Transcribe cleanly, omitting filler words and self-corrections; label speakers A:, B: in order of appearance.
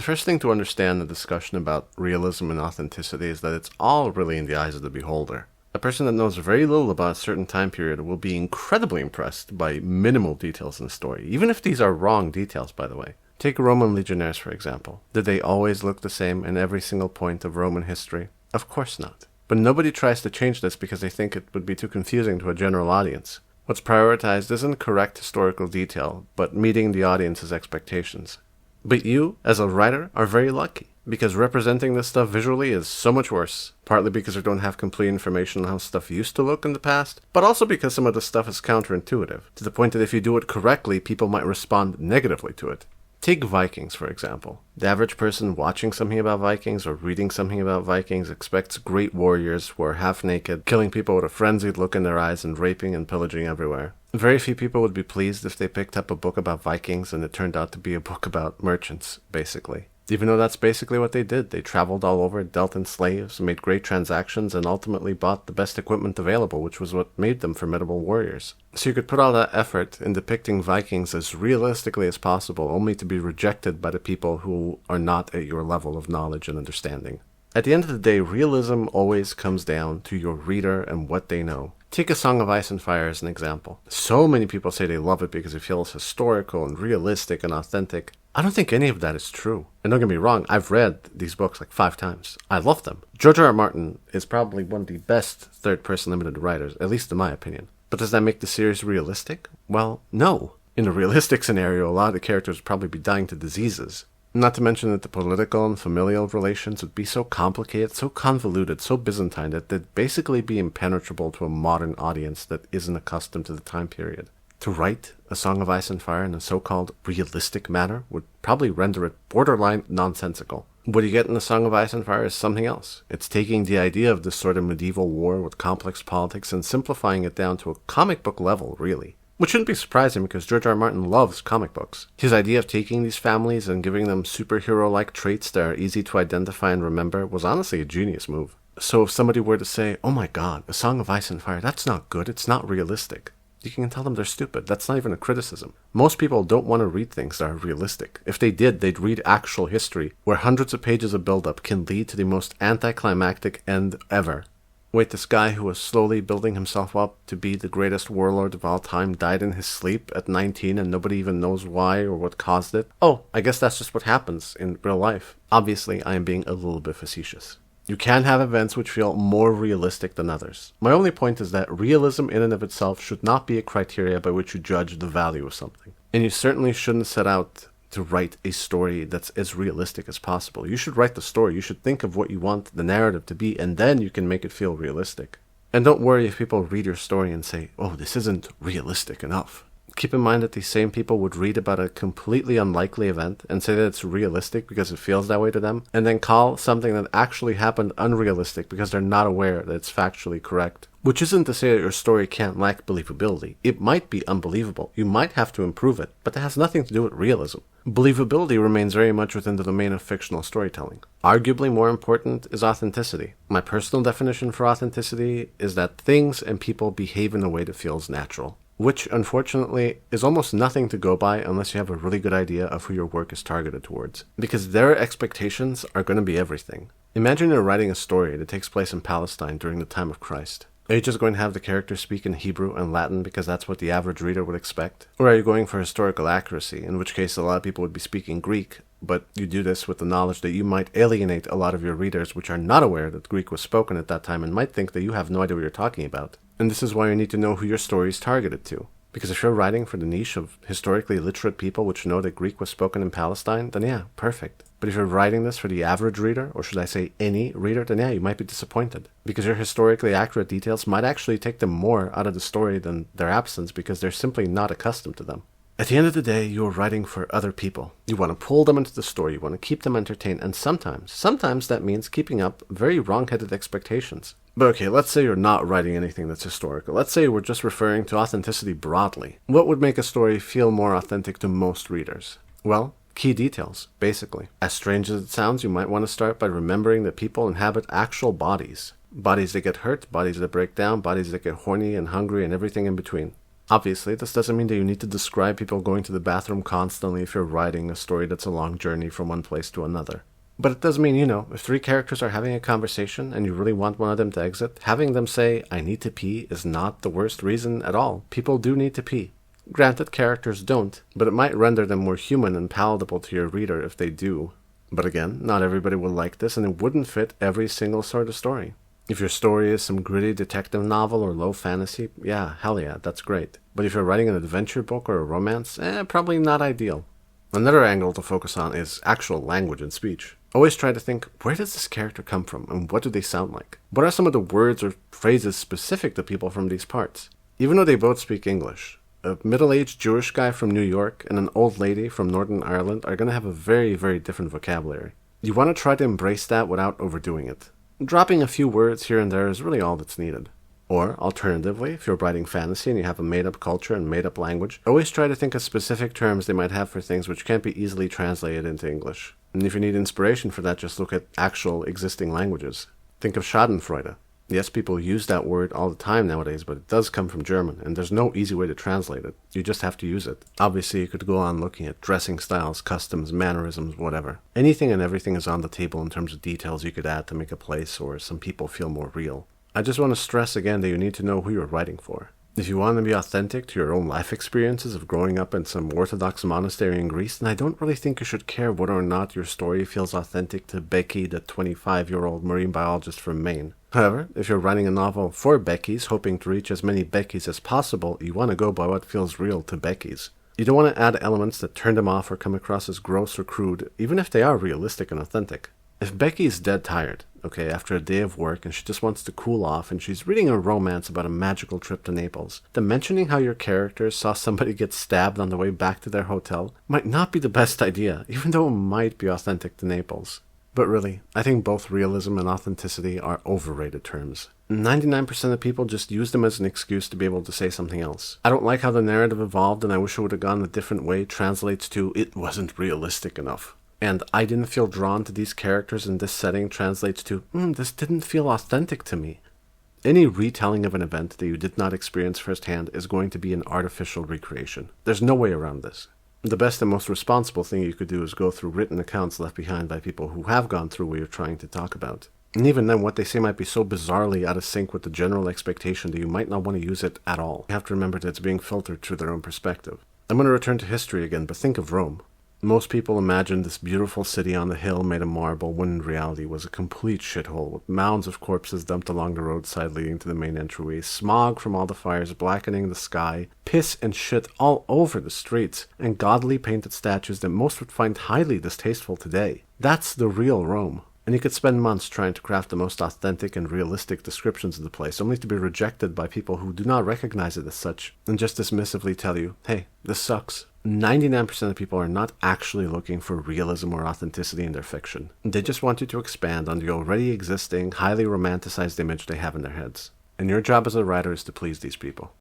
A: first thing to understand in the discussion about realism and authenticity is that it's all really in the eyes of the beholder. A person that knows very little about a certain time period will be incredibly impressed by minimal details in the story, even if these are wrong details, by the way. Take Roman legionnaires, for example. Did they always look the same in every single point of Roman history? Of course not. But nobody tries to change this because they think it would be too confusing to a general audience. What's prioritized isn't correct historical detail, but meeting the audience's expectations. But you, as a writer, are very lucky, because representing this stuff visually is so much worse, partly because we don't have complete information on how stuff used to look in the past, but also because some of the stuff is counterintuitive, to the point that if you do it correctly, people might respond negatively to it. Take Vikings, for example. The average person watching something about Vikings or reading something about Vikings expects great warriors who are half naked, killing people with a frenzied look in their eyes and raping and pillaging everywhere. Very few people would be pleased if they picked up a book about Vikings and it turned out to be a book about merchants, basically. Even though that's basically what they did. They traveled all over, dealt in slaves, made great transactions, and ultimately bought the best equipment available, which was what made them formidable warriors. So you could put all that effort in depicting Vikings as realistically as possible, only to be rejected by the people who are not at your level of knowledge and understanding. At the end of the day, realism always comes down to your reader and what they know. Take A Song of Ice and Fire as an example. So many people say they love it because it feels historical and realistic and authentic. I don't think any of that is true. And don't get me wrong, I've read these books like 5 times. I love them. George R. R. Martin is probably one of the best third-person limited writers, at least in my opinion. But does that make the series realistic? Well, no. In a realistic scenario, a lot of the characters would probably be dying to diseases. Not to mention that the political and familial relations would be so complicated, so convoluted, so Byzantine that they'd basically be impenetrable to a modern audience that isn't accustomed to the time period. To write A Song of Ice and Fire in a so-called realistic manner would probably render it borderline nonsensical. What you get in A Song of Ice and Fire is something else. It's taking the idea of this sort of medieval war with complex politics and simplifying it down to a comic book level, really. Which shouldn't be surprising because George R. R. Martin loves comic books. His idea of taking these families and giving them superhero-like traits that are easy to identify and remember was honestly a genius move. So if somebody were to say, oh my god, A Song of Ice and Fire, that's not good, it's not realistic, you can tell them they're stupid. That's not even a criticism. Most people don't want to read things that are realistic. If they did, they'd read actual history, where hundreds of pages of build-up can lead to the most anticlimactic end ever. Wait, this guy who was slowly building himself up to be the greatest warlord of all time died in his sleep at 19 and nobody even knows why or what caused it? Oh, I guess that's just what happens in real life. Obviously, I am being a little bit facetious. You can have events which feel more realistic than others. My only point is that realism in and of itself should not be a criteria by which you judge the value of something. And you certainly shouldn't set out to write a story that's as realistic as possible. You should write the story. You should think of what you want the narrative to be, and then you can make it feel realistic. And don't worry if people read your story and say, oh, this isn't realistic enough. Keep in mind that these same people would read about a completely unlikely event and say that it's realistic because it feels that way to them, and then call something that actually happened unrealistic because they're not aware that it's factually correct. Which isn't to say that your story can't lack believability. It might be unbelievable. You might have to improve it, but that has nothing to do with realism. Believability remains very much within the domain of fictional storytelling. Arguably more important is authenticity. My personal definition for authenticity is that things and people behave in a way that feels natural. Which, unfortunately, is almost nothing to go by unless you have a really good idea of who your work is targeted towards. Because their expectations are going to be everything. Imagine you're writing a story that takes place in Palestine during the time of Christ. Are you just going to have the characters speak in Hebrew and Latin because that's what the average reader would expect? Or are you going for historical accuracy, in which case a lot of people would be speaking Greek, but you do this with the knowledge that you might alienate a lot of your readers which are not aware that Greek was spoken at that time and might think that you have no idea what you're talking about. And this is why you need to know who your story is targeted to. Because if you're writing for the niche of historically literate people which know that Greek was spoken in Palestine, then yeah, perfect. But if you're writing this for the average reader, or should I say any reader, then yeah, you might be disappointed. Because your historically accurate details might actually take them more out of the story than their absence because they're simply not accustomed to them. At the end of the day, you're writing for other people. You want to pull them into the story, you want to keep them entertained, and sometimes that means keeping up very wrong-headed expectations. But okay, let's say you're not writing anything that's historical. Let's say we're just referring to authenticity broadly. What would make a story feel more authentic to most readers? Well, key details, basically. As strange as it sounds, you might want to start by remembering that people inhabit actual bodies. Bodies that get hurt, bodies that break down, bodies that get horny and hungry and everything in between. Obviously, this doesn't mean that you need to describe people going to the bathroom constantly if you're writing a story that's a long journey from one place to another. But it does mean, if three characters are having a conversation and you really want one of them to exit, having them say, "I need to pee," is not the worst reason at all. People do need to pee. Granted, characters don't, but it might render them more human and palatable to your reader if they do. But again, not everybody will like this, and it wouldn't fit every single sort of story. If your story is some gritty detective novel or low fantasy, yeah, hell yeah, that's great. But if you're writing an adventure book or a romance, probably not ideal. Another angle to focus on is actual language and speech. Always try to think, where does this character come from and what do they sound like? What are some of the words or phrases specific to people from these parts? Even though they both speak English, a middle-aged Jewish guy from New York and an old lady from Northern Ireland are going to have a very, very different vocabulary. You want to try to embrace that without overdoing it. Dropping a few words here and there is really all that's needed. Or, alternatively, if you're writing fantasy and you have a made-up culture and made-up language, always try to think of specific terms they might have for things which can't be easily translated into English. And if you need inspiration for that, just look at actual existing languages. Think of schadenfreude. Yes, people use that word all the time nowadays, but it does come from German, and there's no easy way to translate it. You just have to use it. Obviously, you could go on looking at dressing styles, customs, mannerisms, whatever. Anything and everything is on the table in terms of details you could add to make a place or some people feel more real. I just want to stress again that you need to know who you're writing for. If you want to be authentic to your own life experiences of growing up in some Orthodox monastery in Greece, then I don't really think you should care whether or not your story feels authentic to Becky, the 25-year-old marine biologist from Maine. However, if you're writing a novel for Beckys, hoping to reach as many Beckys as possible, you want to go by what feels real to Beckys. You don't want to add elements that turn them off or come across as gross or crude, even if they are realistic and authentic. If Becky is dead tired, after a day of work and she just wants to cool off and she's reading a romance about a magical trip to Naples, then mentioning how your characters saw somebody get stabbed on the way back to their hotel might not be the best idea, even though it might be authentic to Naples. But really, I think both realism and authenticity are overrated terms. 99% of people just use them as an excuse to be able to say something else. I don't like how the narrative evolved and I wish it would have gone a different way translates to, "It wasn't realistic enough." And "I didn't feel drawn to these characters in this setting" translates to, "This didn't feel authentic to me." Any retelling of an event that you did not experience firsthand is going to be an artificial recreation. There's no way around this. The best and most responsible thing you could do is go through written accounts left behind by people who have gone through what you're trying to talk about. And even then, what they say might be so bizarrely out of sync with the general expectation that you might not want to use it at all. You have to remember that it's being filtered through their own perspective. I'm going to return to history again, but think of Rome. Most people imagined this beautiful city on the hill made of marble when in reality was a complete shithole with mounds of corpses dumped along the roadside leading to the main entryway, smog from all the fires blackening the sky, piss and shit all over the streets, and gaudily painted statues that most would find highly distasteful today. That's the real Rome. And you could spend months trying to craft the most authentic and realistic descriptions of the place, only to be rejected by people who do not recognize it as such, and just dismissively tell you, "Hey, this sucks." 99% of people are not actually looking for realism or authenticity in their fiction. They just want you to expand on the already existing, highly romanticized image they have in their heads. And your job as a writer is to please these people.